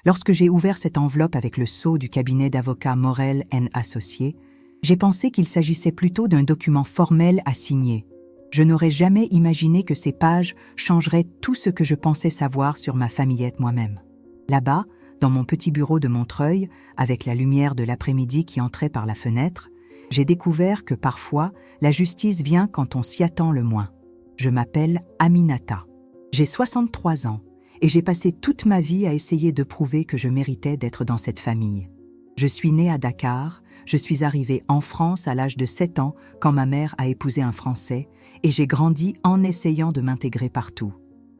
Lorsque j'ai ouvert cette enveloppe avec le sceau du cabinet d'avocats Morel & Associés, j'ai pensé qu'il s'agissait plutôt d'un document formel à signer. Je n'aurais jamais imaginé que ces pages changeraient tout ce que je pensais savoir sur ma famillette moi-même. Là-bas, dans mon petit bureau de Montreuil, avec la lumière de l'après-midi qui entrait par la fenêtre, j'ai découvert que parfois, la justice vient quand on s'y attend le moins. Je m'appelle Aminata. J'ai 63 ans et j'ai passé toute ma vie à essayer de prouver que je méritais d'être dans cette famille. Je suis née à Dakar, je suis arrivée en France à l'âge de 7 ans quand ma mère a épousé un Français et j'ai grandi en essayant de m'intégrer partout.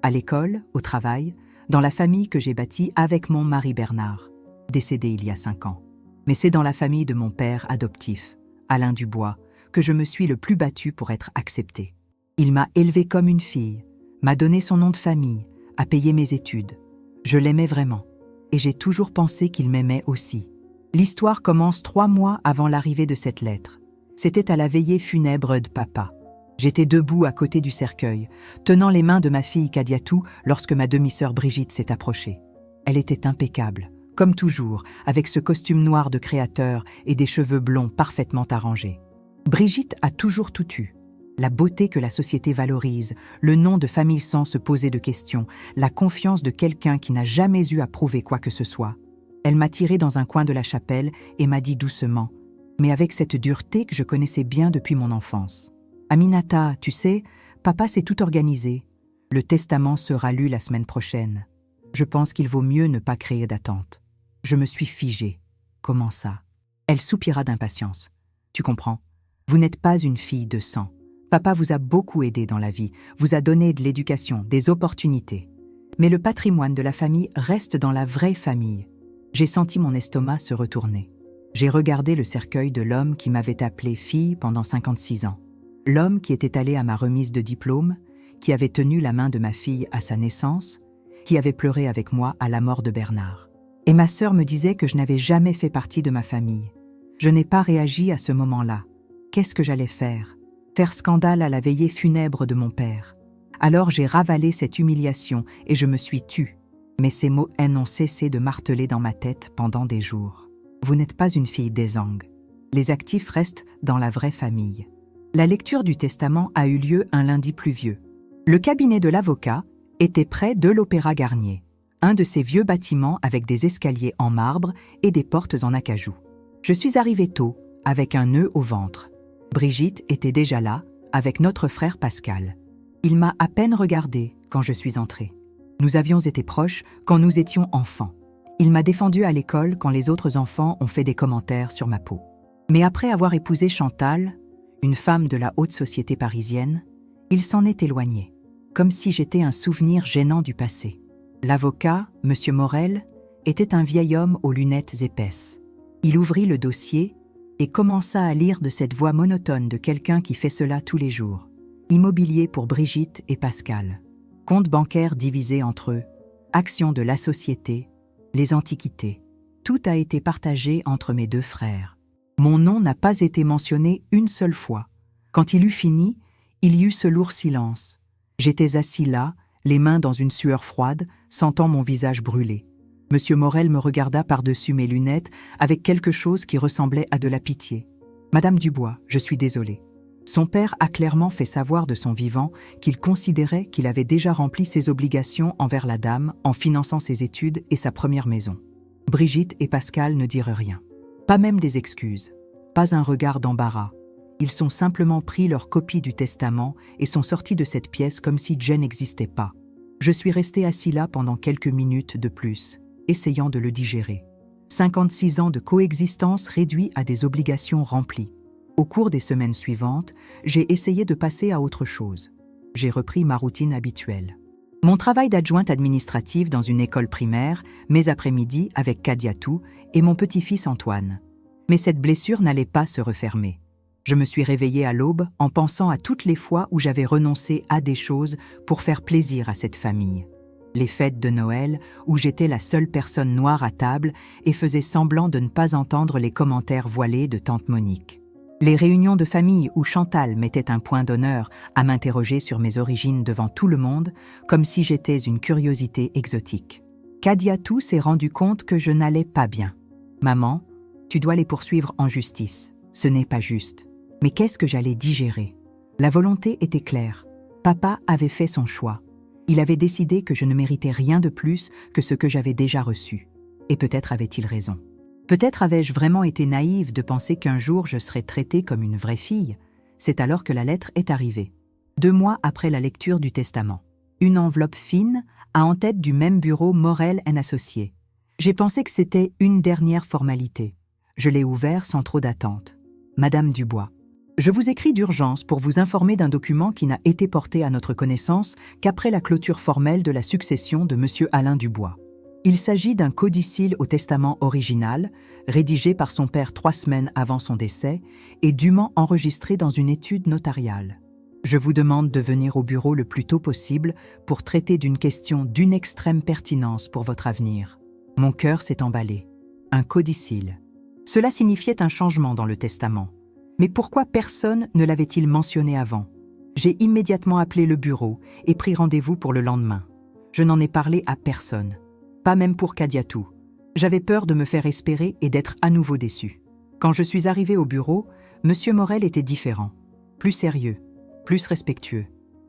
À l'école, au travail, dans la famille que j'ai bâtie avec mon mari Bernard, décédé il y a 5 ans. Mais c'est dans la famille de mon père adoptif, Alain Dubois, que je me suis le plus battue pour être acceptée. Il m'a élevée comme une fille, m'a donné son nom de famille, a payé mes études. Je l'aimais vraiment, et j'ai toujours pensé qu'il m'aimait aussi. L'histoire commence 3 mois avant l'arrivée de cette lettre. C'était à la veillée funèbre de papa. J'étais debout à côté du cercueil, tenant les mains de ma fille Kadiatou lorsque ma demi-sœur Brigitte s'est approchée. Elle était impeccable, comme toujours, avec ce costume noir de créateur et des cheveux blonds parfaitement arrangés. Brigitte a toujours tout eu. La beauté que la société valorise, le nom de famille sans se poser de questions, la confiance de quelqu'un qui n'a jamais eu à prouver quoi que ce soit. Elle m'a tiré dans un coin de la chapelle et m'a dit doucement, mais avec cette dureté que je connaissais bien depuis mon enfance. « Aminata, tu sais, papa s'est tout organisé. Le testament sera lu la semaine prochaine. Je pense qu'il vaut mieux ne pas créer d'attente. » Je me suis figée. « Comment ça ?» Elle soupira d'impatience. « Tu comprends? Vous n'êtes pas une fille de sang. Papa vous a beaucoup aidé dans la vie, vous a donné de l'éducation, des opportunités. Mais le patrimoine de la famille reste dans la vraie famille. » J'ai senti mon estomac se retourner. J'ai regardé le cercueil de l'homme qui m'avait appelée fille pendant 56 ans. L'homme qui était allé à ma remise de diplôme, qui avait tenu la main de ma fille à sa naissance, qui avait pleuré avec moi à la mort de Bernard. Et ma sœur me disait que je n'avais jamais fait partie de ma famille. Je n'ai pas réagi à ce moment-là. Qu'est-ce que j'allais faire? Faire scandale à la veillée funèbre de mon père. Alors j'ai ravalé cette humiliation et je me suis tue. Mais ces mots n'ont cessé de marteler dans ma tête pendant des jours. Vous n'êtes pas une fille d'Ezang. Les actifs restent dans la vraie famille. La lecture du testament a eu lieu un lundi pluvieux. Le cabinet de l'avocat était près de l'Opéra Garnier, un de ces vieux bâtiments avec des escaliers en marbre et des portes en acajou. Je suis arrivée tôt, avec un nœud au ventre. Brigitte était déjà là, avec notre frère Pascal. Il m'a à peine regardée quand je suis entrée. Nous avions été proches quand nous étions enfants. Il m'a défendue à l'école quand les autres enfants ont fait des commentaires sur ma peau. Mais après avoir épousé Chantal, une femme de la haute société parisienne, il s'en est éloigné, comme si j'étais un souvenir gênant du passé. L'avocat, M. Morel, était un vieil homme aux lunettes épaisses. Il ouvrit le dossier et commença à lire de cette voix monotone de quelqu'un qui fait cela tous les jours. Immobilier pour Brigitte et Pascal. Compte bancaire divisé entre eux. Actions de la société. Les antiquités. Tout a été partagé entre mes 2 frères. Mon nom n'a pas été mentionné une seule fois. Quand il eut fini, il y eut ce lourd silence. J'étais assis là, les mains dans une sueur froide, sentant mon visage brûler. Monsieur Morel me regarda par-dessus mes lunettes avec quelque chose qui ressemblait à de la pitié. « Madame Dubois, je suis désolé. » Son père a clairement fait savoir de son vivant qu'il considérait qu'il avait déjà rempli ses obligations envers la dame en finançant ses études et sa première maison. Brigitte et Pascal ne dirent rien. Pas même des excuses. Pas un regard d'embarras. Ils sont simplement pris leur copie du testament et sont sortis de cette pièce comme si Jane n'existait pas. Je suis resté assis là pendant quelques minutes de plus, essayant de le digérer. 56 ans de coexistence réduits à des obligations remplies. Au cours des semaines suivantes, j'ai essayé de passer à autre chose. J'ai repris ma routine habituelle. Mon travail d'adjointe administrative dans une école primaire, mes après-midi avec Kadiatou et mon petit-fils Antoine. Mais cette blessure n'allait pas se refermer. Je me suis réveillée à l'aube en pensant à toutes les fois où j'avais renoncé à des choses pour faire plaisir à cette famille. Les fêtes de Noël, où j'étais la seule personne noire à table et faisais semblant de ne pas entendre les commentaires voilés de tante Monique. Les réunions de famille où Chantal mettait un point d'honneur à m'interroger sur mes origines devant tout le monde, comme si j'étais une curiosité exotique. Kadiatou s'est rendu compte que je n'allais pas bien. « Maman, tu dois les poursuivre en justice. Ce n'est pas juste. » Mais qu'est-ce que j'allais digérer? La volonté était claire. Papa avait fait son choix. Il avait décidé que je ne méritais rien de plus que ce que j'avais déjà reçu. Et peut-être avait-il raison. Peut-être avais-je vraiment été naïve de penser qu'un jour je serais traitée comme une vraie fille. C'est alors que la lettre est arrivée. 2 mois après la lecture du testament. Une enveloppe fine, à en tête du même bureau Morel & Associés. J'ai pensé que c'était une dernière formalité. Je l'ai ouvert sans trop d'attente. Madame Dubois. Je vous écris d'urgence pour vous informer d'un document qui n'a été porté à notre connaissance qu'après la clôture formelle de la succession de M. Alain Dubois. Il s'agit d'un codicile au testament original, rédigé par son père 3 semaines avant son décès et dûment enregistré dans une étude notariale. Je vous demande de venir au bureau le plus tôt possible pour traiter d'une question d'une extrême pertinence pour votre avenir. Mon cœur s'est emballé. Un codicile. Cela signifiait un changement dans le testament. Mais pourquoi personne ne l'avait-il mentionné avant? J'ai immédiatement appelé le bureau et pris rendez-vous pour le lendemain. Je n'en ai parlé à personne. Pas même pour Kadiatou. J'avais peur de me faire espérer et d'être à nouveau déçu. Quand je suis arrivé au bureau, M. Morel était différent. Plus sérieux, plus respectueux.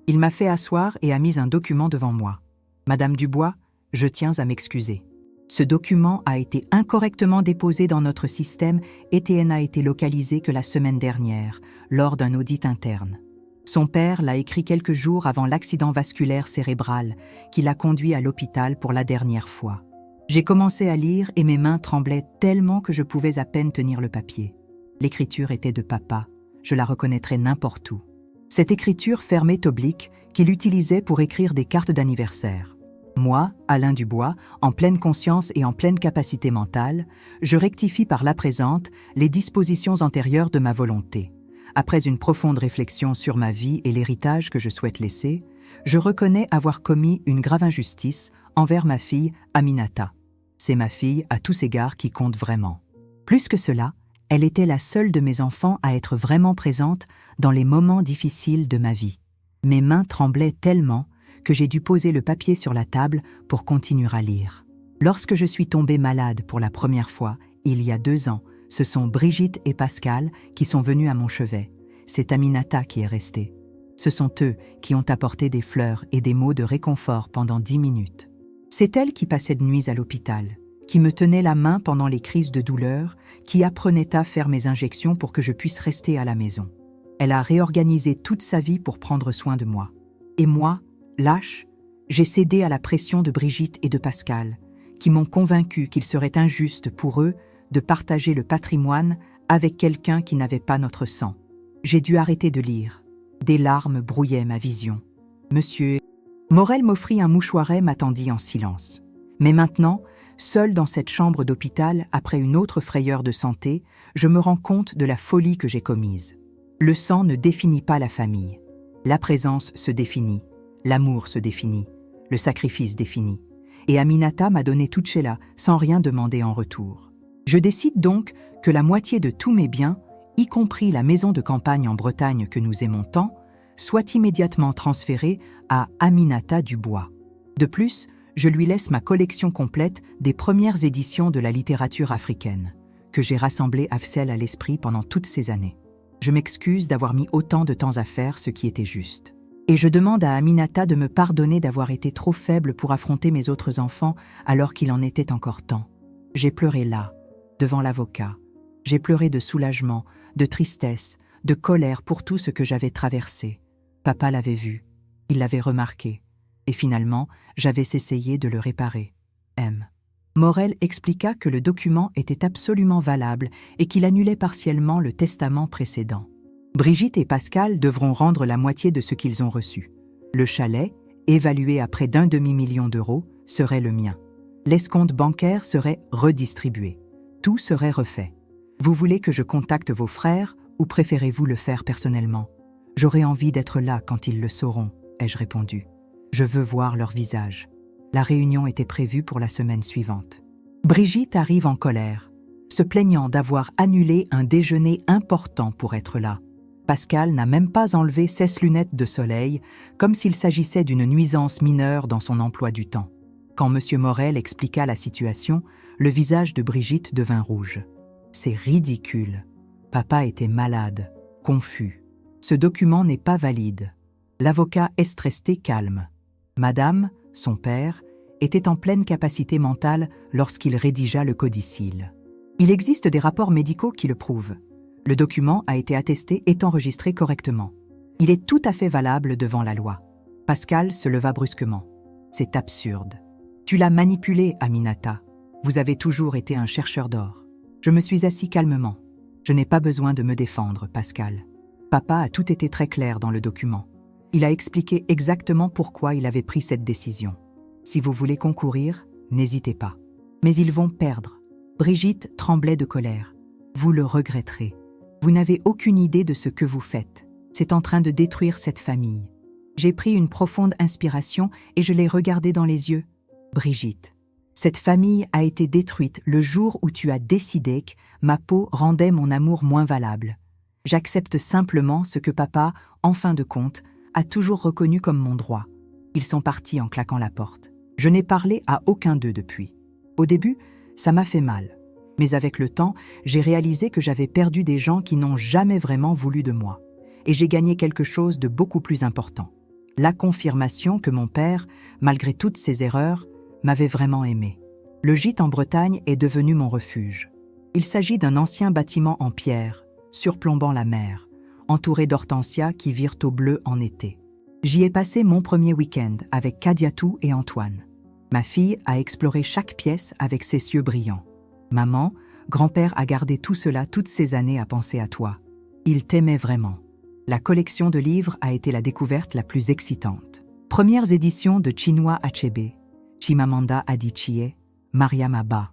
Il m'a fait asseoir et a mis un document devant moi. « Madame Dubois, je tiens à m'excuser. Ce document a été incorrectement déposé dans notre système et n'a été localisé que la semaine dernière, lors d'un audit interne. Son père l'a écrit quelques jours avant l'accident vasculaire cérébral qui l'a conduit à l'hôpital pour la dernière fois. J'ai commencé à lire et mes mains tremblaient tellement que je pouvais à peine tenir le papier. L'écriture était de papa, je la reconnaîtrais n'importe où. Cette écriture fermée oblique qu'il utilisait pour écrire des cartes d'anniversaire. Moi, Alain Dubois, en pleine conscience et en pleine capacité mentale, je rectifie par la présente les dispositions antérieures de ma volonté. Après une profonde réflexion sur ma vie et l'héritage que je souhaite laisser, je reconnais avoir commis une grave injustice envers ma fille Aminata. C'est ma fille à tous égards qui compte vraiment. Plus que cela, elle était la seule de mes enfants à être vraiment présente dans les moments difficiles de ma vie. Mes mains tremblaient tellement que j'ai dû poser le papier sur la table pour continuer à lire. Lorsque je suis tombée malade pour la première fois, il y a 2 ans, ce sont Brigitte et Pascal qui sont venus à mon chevet. C'est Aminata qui est restée. Ce sont eux qui ont apporté des fleurs et des mots de réconfort pendant 10 minutes. C'est elle qui passait de nuit à l'hôpital, qui me tenait la main pendant les crises de douleur, qui apprenait à faire mes injections pour que je puisse rester à la maison. Elle a réorganisé toute sa vie pour prendre soin de moi. Et moi, lâche, j'ai cédé à la pression de Brigitte et de Pascal, qui m'ont convaincu qu'il serait injuste pour eux de partager le patrimoine avec quelqu'un qui n'avait pas notre sang. J'ai dû arrêter de lire. Des larmes brouillaient ma vision. Monsieur Morel m'offrit un mouchoir et m'attendit en silence. Mais maintenant, seul dans cette chambre d'hôpital, après une autre frayeur de santé, je me rends compte de la folie que j'ai commise. Le sang ne définit pas la famille. La présence se définit. L'amour se définit, le sacrifice définit. Et Aminata m'a donné toute Sheila sans rien demander en retour. Je décide donc que la moitié de tous mes biens, y compris la maison de campagne en Bretagne que nous aimons tant, soit immédiatement transférée à Aminata Dubois. De plus, je lui laisse ma collection complète des premières éditions de la littérature africaine, que j'ai rassemblée à l'esprit pendant toutes ces années. Je m'excuse d'avoir mis autant de temps à faire ce qui était juste. Et je demande à Aminata de me pardonner d'avoir été trop faible pour affronter mes autres enfants alors qu'il en était encore temps. J'ai pleuré là, devant l'avocat. J'ai pleuré de soulagement, de tristesse, de colère pour tout ce que j'avais traversé. Papa l'avait vu, il l'avait remarqué, et finalement, j'avais essayé de le réparer. M. Morel expliqua que le document était absolument valable et qu'il annulait partiellement le testament précédent. Brigitte et Pascal devront rendre la moitié de ce qu'ils ont reçu. Le chalet, évalué à près d'1 demi-million d'euros, serait le mien. L'escompte bancaire serait redistribué. Tout serait refait. Vous voulez que je contacte vos frères ou préférez-vous le faire personnellement? J'aurai envie d'être là quand ils le sauront, ai-je répondu. Je veux voir leur visage. La réunion était prévue pour la semaine suivante. Brigitte arrive en colère, se plaignant d'avoir annulé un déjeuner important pour être là. Pascal n'a même pas enlevé ses lunettes de soleil, comme s'il s'agissait d'une nuisance mineure dans son emploi du temps. Quand M. Morel expliqua la situation, le visage de Brigitte devint rouge. « C'est ridicule. Papa était malade, confus. Ce document n'est pas valide. » L'avocat est resté calme. Madame, son père, était en pleine capacité mentale lorsqu'il rédigea le codicille. Il existe des rapports médicaux qui le prouvent. Le document a été attesté et enregistré correctement. Il est tout à fait valable devant la loi. Pascal se leva brusquement. « C'est absurde. Tu l'as manipulé, Aminata. Vous avez toujours été un chercheur d'or. » Je me suis assis calmement. Je n'ai pas besoin de me défendre, Pascal. Papa a tout été très clair dans le document. Il a expliqué exactement pourquoi il avait pris cette décision. Si vous voulez concourir, n'hésitez pas. Mais ils vont perdre. Brigitte tremblait de colère. Vous le regretterez. Vous n'avez aucune idée de ce que vous faites. C'est en train de détruire cette famille. J'ai pris une profonde inspiration et je l'ai regardée dans les yeux. Brigitte, cette famille a été détruite le jour où tu as décidé que ma peau rendait mon amour moins valable. J'accepte simplement ce que papa, en fin de compte, a toujours reconnu comme mon droit. Ils sont partis en claquant la porte. Je n'ai parlé à aucun d'eux depuis. Au début, ça m'a fait mal. Mais avec le temps, j'ai réalisé que j'avais perdu des gens qui n'ont jamais vraiment voulu de moi. Et j'ai gagné quelque chose de beaucoup plus important. La confirmation que mon père, malgré toutes ses erreurs, m'avait vraiment aimé. Le gîte en Bretagne est devenu mon refuge. Il s'agit d'un ancien bâtiment en pierre, surplombant la mer, entouré d'hortensias qui virent au bleu en été. J'y ai passé mon premier week-end avec Kadiatou et Antoine. Ma fille a exploré chaque pièce avec ses yeux brillants. Maman, grand-père a gardé tout cela toutes ces années à penser à toi. Il t'aimait vraiment. La collection de livres a été la découverte la plus excitante. Premières éditions de Chinua Achebe, Chimamanda Adichie, Mariam Abba.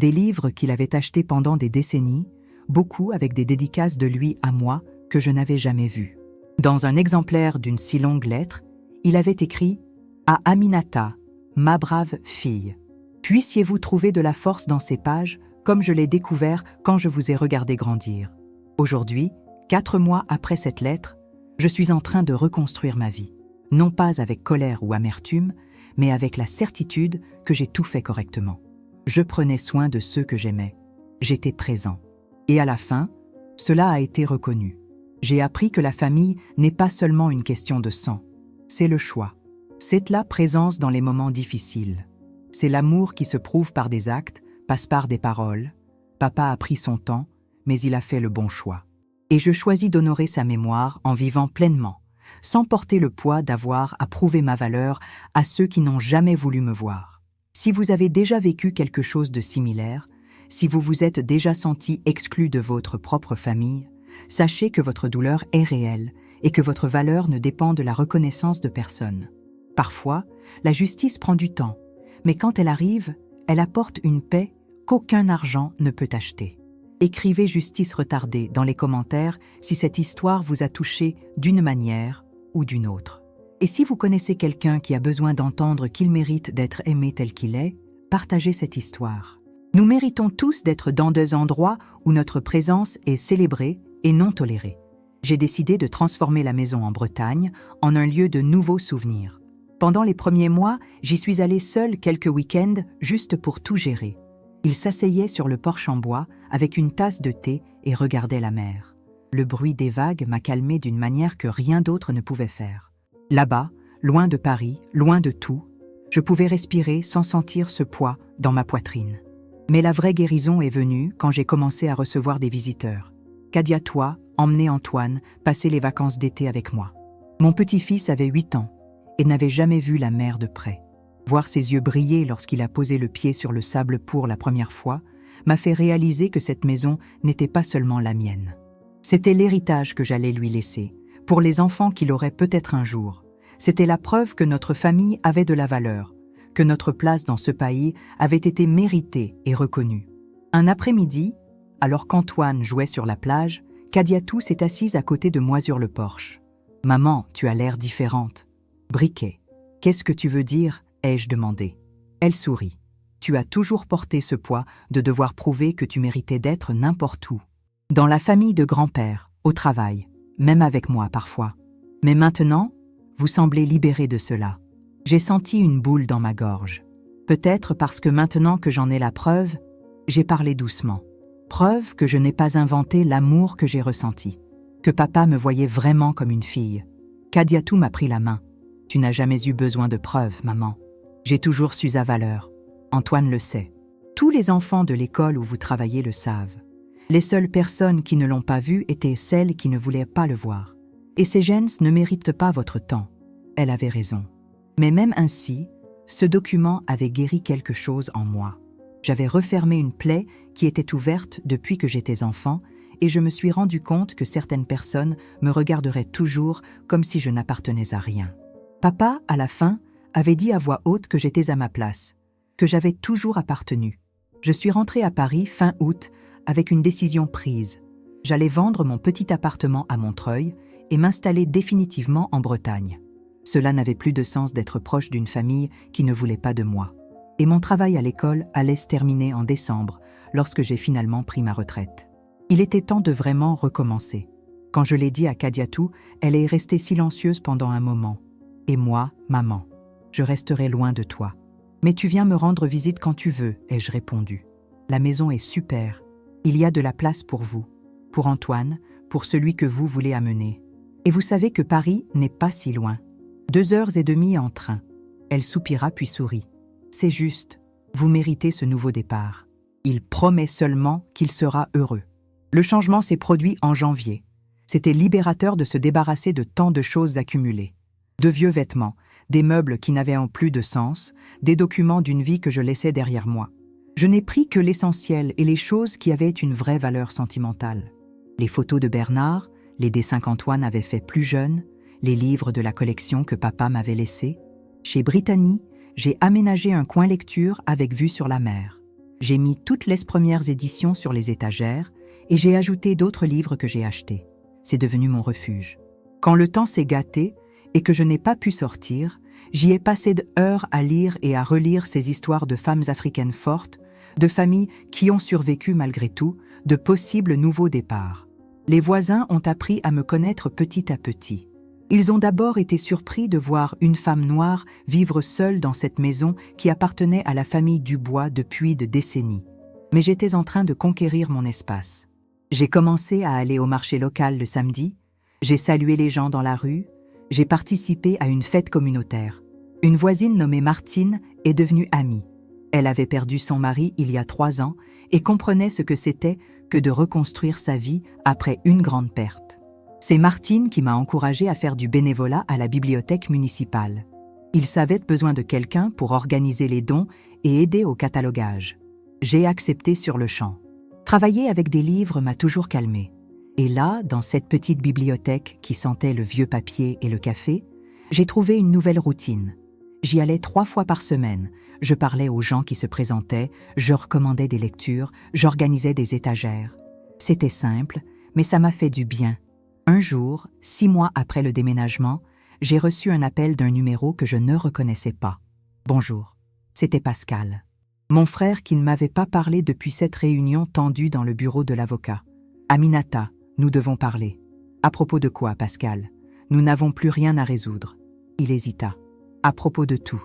Des livres qu'il avait achetés pendant des décennies, beaucoup avec des dédicaces de lui à moi que je n'avais jamais vues. Dans un exemplaire d'une si longue lettre, il avait écrit « À Aminata, ma brave fille, puissiez-vous trouver de la force dans ces pages comme je l'ai découvert quand je vous ai regardé grandir. Aujourd'hui, 4 mois après cette lettre, je suis en train de reconstruire ma vie, non pas avec colère ou amertume, mais avec la certitude que j'ai tout fait correctement. Je prenais soin de ceux que j'aimais. J'étais présent. Et à la fin, cela a été reconnu. J'ai appris que la famille n'est pas seulement une question de sang. C'est le choix. C'est la présence dans les moments difficiles. C'est l'amour qui se prouve par des actes, passe par des paroles. Papa a pris son temps, mais il a fait le bon choix. Et je choisis d'honorer sa mémoire en vivant pleinement, sans porter le poids d'avoir à prouver ma valeur à ceux qui n'ont jamais voulu me voir. Si vous avez déjà vécu quelque chose de similaire, si vous vous êtes déjà senti exclu de votre propre famille, sachez que votre douleur est réelle et que votre valeur ne dépend de la reconnaissance de personne. Parfois, la justice prend du temps, mais quand elle arrive, elle apporte une paix qu'aucun argent ne peut acheter. Écrivez justice retardée dans les commentaires si cette histoire vous a touché d'une manière ou d'une autre. Et si vous connaissez quelqu'un qui a besoin d'entendre qu'il mérite d'être aimé tel qu'il est, partagez cette histoire. Nous méritons tous d'être dans des endroits où notre présence est célébrée et non tolérée. J'ai décidé de transformer la maison en Bretagne en un lieu de nouveaux souvenirs. Pendant les premiers mois, j'y suis allée seule quelques week-ends juste pour tout gérer. Il s'asseyait sur le porche en bois avec une tasse de thé et regardait la mer. Le bruit des vagues m'a calmée d'une manière que rien d'autre ne pouvait faire. Là-bas, loin de Paris, loin de tout, je pouvais respirer sans sentir ce poids dans ma poitrine. Mais la vraie guérison est venue quand j'ai commencé à recevoir des visiteurs. Kadiatou emmenait Antoine passer les vacances d'été avec moi. Mon petit-fils avait 8 ans et n'avait jamais vu la mer de près. Voir ses yeux briller lorsqu'il a posé le pied sur le sable pour la première fois m'a fait réaliser que cette maison n'était pas seulement la mienne. C'était l'héritage que j'allais lui laisser, pour les enfants qu'il aurait peut-être un jour. C'était la preuve que notre famille avait de la valeur, que notre place dans ce pays avait été méritée et reconnue. Un après-midi, alors qu'Antoine jouait sur la plage, Kadiatou s'est assise à côté de moi sur le porche. « Maman, tu as l'air différente. »« Briquet, qu'est-ce que tu veux dire ?» ai-je demandé. Elle sourit. « Tu as toujours porté ce poids de devoir prouver que tu méritais d'être n'importe où. Dans la famille de grand-père, au travail, même avec moi parfois. Mais maintenant, vous semblez libéré de cela. » J'ai senti une boule dans ma gorge. Peut-être parce que maintenant que j'en ai la preuve, j'ai parlé doucement. Preuve que je n'ai pas inventé l'amour que j'ai ressenti. Que papa me voyait vraiment comme une fille. Kadiatou m'a pris la main. Tu n'as jamais eu besoin de preuves, maman. J'ai toujours su sa valeur. Antoine le sait. Tous les enfants de l'école où vous travaillez le savent. Les seules personnes qui ne l'ont pas vu étaient celles qui ne voulaient pas le voir. Et ces gènes ne méritent pas votre temps. Elle avait raison. Mais même ainsi, ce document avait guéri quelque chose en moi. J'avais refermé une plaie qui était ouverte depuis que j'étais enfant et je me suis rendu compte que certaines personnes me regarderaient toujours comme si je n'appartenais à rien. Papa, à la fin, avait dit à voix haute que j'étais à ma place, que j'avais toujours appartenu. Je suis rentrée à Paris fin août avec une décision prise. J'allais vendre mon petit appartement à Montreuil et m'installer définitivement en Bretagne. Cela n'avait plus de sens d'être proche d'une famille qui ne voulait pas de moi. Et mon travail à l'école allait se terminer en décembre, lorsque j'ai finalement pris ma retraite. Il était temps de vraiment recommencer. Quand je l'ai dit à Kadiatou, elle est restée silencieuse pendant un moment. Et moi, maman, je resterai loin de toi. Mais tu viens me rendre visite quand tu veux, ai-je répondu. La maison est super. Il y a de la place pour vous, pour Antoine, pour celui que vous voulez amener. Et vous savez que Paris n'est pas si loin. 2h30 en train. Elle soupira puis sourit. C'est juste, vous méritez ce nouveau départ. Il promet seulement qu'il sera heureux. Le changement s'est produit en janvier. C'était libérateur de se débarrasser de tant de choses accumulées. De vieux vêtements, des meubles qui n'avaient plus de sens, des documents d'une vie que je laissais derrière moi. Je n'ai pris que l'essentiel et les choses qui avaient une vraie valeur sentimentale. Les photos de Bernard, les dessins qu'Antoine avait faits plus jeune, les livres de la collection que papa m'avait laissés. Chez Brittany, j'ai aménagé un coin lecture avec vue sur la mer. J'ai mis toutes les premières éditions sur les étagères et j'ai ajouté d'autres livres que j'ai achetés. C'est devenu mon refuge. Quand le temps s'est gâté et que je n'ai pas pu sortir, j'y ai passé d'heures à lire et à relire ces histoires de femmes africaines fortes, de familles qui ont survécu malgré tout, de possibles nouveaux départs. Les voisins ont appris à me connaître petit à petit. Ils ont d'abord été surpris de voir une femme noire vivre seule dans cette maison qui appartenait à la famille Dubois depuis des décennies. Mais j'étais en train de conquérir mon espace. J'ai commencé à aller au marché local le samedi, j'ai salué les gens dans la rue, j'ai participé à une fête communautaire. Une voisine nommée Martine est devenue amie. Elle avait perdu son mari il y a 3 ans et comprenait ce que c'était que de reconstruire sa vie après une grande perte. C'est Martine qui m'a encouragée à faire du bénévolat à la bibliothèque municipale. Ils avaient besoin de quelqu'un pour organiser les dons et aider au catalogage. J'ai accepté sur le champ. Travailler avec des livres m'a toujours calmée. Et là, dans cette petite bibliothèque qui sentait le vieux papier et le café, j'ai trouvé une nouvelle routine. J'y allais 3 fois par semaine. Je parlais aux gens qui se présentaient, je recommandais des lectures, j'organisais des étagères. C'était simple, mais ça m'a fait du bien. Un jour, 6 mois après le déménagement, j'ai reçu un appel d'un numéro que je ne reconnaissais pas. Bonjour, c'était Pascal. Mon frère qui ne m'avait pas parlé depuis cette réunion tendue dans le bureau de l'avocat. Aminata, nous devons parler. À propos de quoi, Pascal? Nous n'avons plus rien à résoudre. Il hésita. À propos de tout.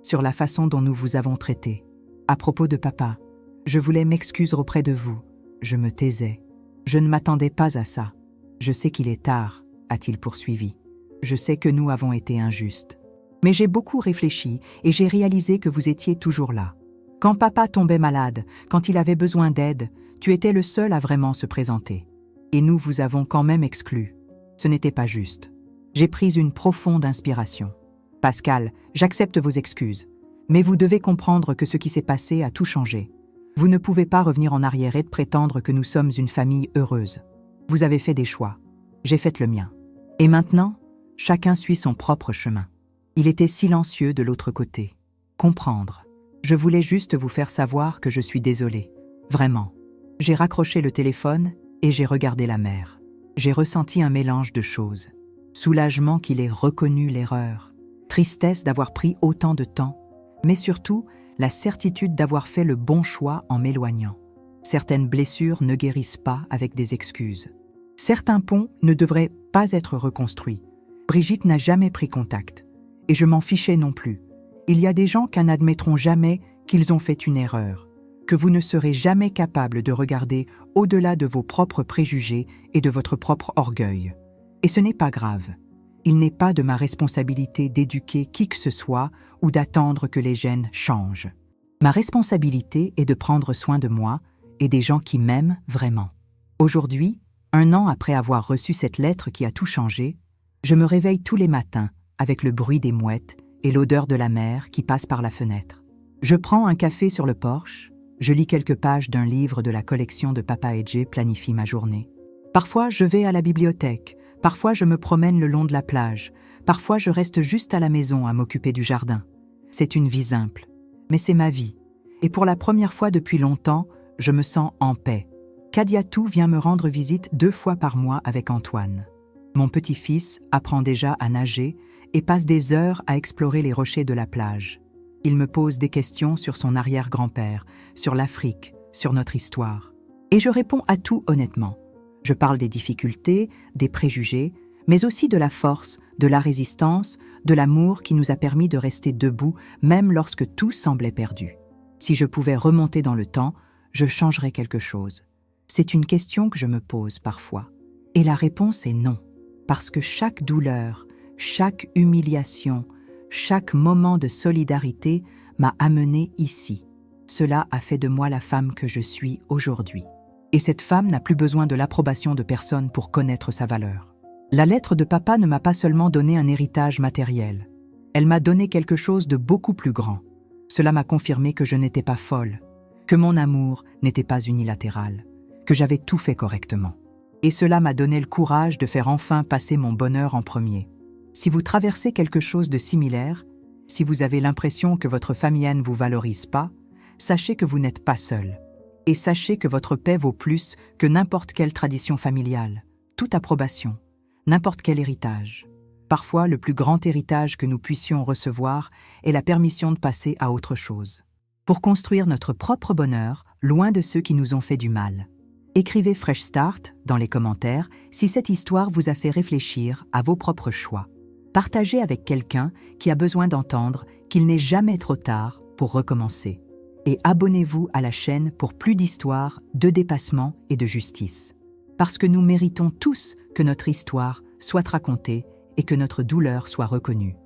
Sur la façon dont nous vous avons traité. À propos de papa. Je voulais m'excuser auprès de vous. Je me taisais. Je ne m'attendais pas à ça. Je sais qu'il est tard, a-t-il poursuivi. Je sais que nous avons été injustes. Mais j'ai beaucoup réfléchi et j'ai réalisé que vous étiez toujours là. Quand papa tombait malade, quand il avait besoin d'aide, tu étais le seul à vraiment se présenter. Et nous vous avons quand même exclus. Ce n'était pas juste. J'ai pris une profonde inspiration. Pascal, j'accepte vos excuses. Mais vous devez comprendre que ce qui s'est passé a tout changé. Vous ne pouvez pas revenir en arrière et prétendre que nous sommes une famille heureuse. Vous avez fait des choix. J'ai fait le mien. Et maintenant, chacun suit son propre chemin. Il était silencieux de l'autre côté. Comprendre. Je voulais juste vous faire savoir que je suis désolée. Vraiment. J'ai raccroché le téléphone et j'ai regardé la mer. J'ai ressenti un mélange de choses. Soulagement qu'il ait reconnu l'erreur. Tristesse d'avoir pris autant de temps. Mais surtout, la certitude d'avoir fait le bon choix en m'éloignant. Certaines blessures ne guérissent pas avec des excuses. Certains ponts ne devraient pas être reconstruits. Brigitte n'a jamais pris contact. Et je m'en fichais non plus. Il y a des gens qui n'admettront jamais qu'ils ont fait une erreur, que vous ne serez jamais capable de regarder au-delà de vos propres préjugés et de votre propre orgueil. Et ce n'est pas grave. Il n'est pas de ma responsabilité d'éduquer qui que ce soit ou d'attendre que les gènes changent. Ma responsabilité est de prendre soin de moi et des gens qui m'aiment vraiment. Aujourd'hui, 1 an après avoir reçu cette lettre qui a tout changé, je me réveille tous les matins avec le bruit des mouettes et l'odeur de la mer qui passe par la fenêtre. Je prends un café sur le porche, je lis quelques pages d'un livre de la collection de Papa et Jay planifie ma journée. Parfois, je vais à la bibliothèque, parfois je me promène le long de la plage, parfois je reste juste à la maison à m'occuper du jardin. C'est une vie simple, mais c'est ma vie. Et pour la première fois depuis longtemps, je me sens en paix. Kadiatou vient me rendre visite 2 fois par mois avec Antoine. Mon petit-fils apprend déjà à nager et passe des heures à explorer les rochers de la plage. Il me pose des questions sur son arrière-grand-père, sur l'Afrique, sur notre histoire. Et je réponds à tout honnêtement. Je parle des difficultés, des préjugés, mais aussi de la force, de la résistance, de l'amour qui nous a permis de rester debout même lorsque tout semblait perdu. Si je pouvais remonter dans le temps, je changerais quelque chose. C'est une question que je me pose parfois. Et la réponse est non. Parce que chaque douleur, chaque humiliation, chaque moment de solidarité m'a amené ici. Cela a fait de moi la femme que je suis aujourd'hui. Et cette femme n'a plus besoin de l'approbation de personne pour connaître sa valeur. La lettre de papa ne m'a pas seulement donné un héritage matériel. Elle m'a donné quelque chose de beaucoup plus grand. Cela m'a confirmé que je n'étais pas folle, que mon amour n'était pas unilatéral, que j'avais tout fait correctement. Et cela m'a donné le courage de faire enfin passer mon bonheur en premier. Si vous traversez quelque chose de similaire, si vous avez l'impression que votre famille ne vous valorise pas, sachez que vous n'êtes pas seul. Et sachez que votre paix vaut plus que n'importe quelle tradition familiale, toute approbation, n'importe quel héritage. Parfois, le plus grand héritage que nous puissions recevoir est la permission de passer à autre chose. Pour construire notre propre bonheur, loin de ceux qui nous ont fait du mal. Écrivez Fresh Start dans les commentaires si cette histoire vous a fait réfléchir à vos propres choix. Partagez avec quelqu'un qui a besoin d'entendre qu'il n'est jamais trop tard pour recommencer. Et abonnez-vous à la chaîne pour plus d'histoires, de dépassement et de justice. Parce que nous méritons tous que notre histoire soit racontée et que notre douleur soit reconnue.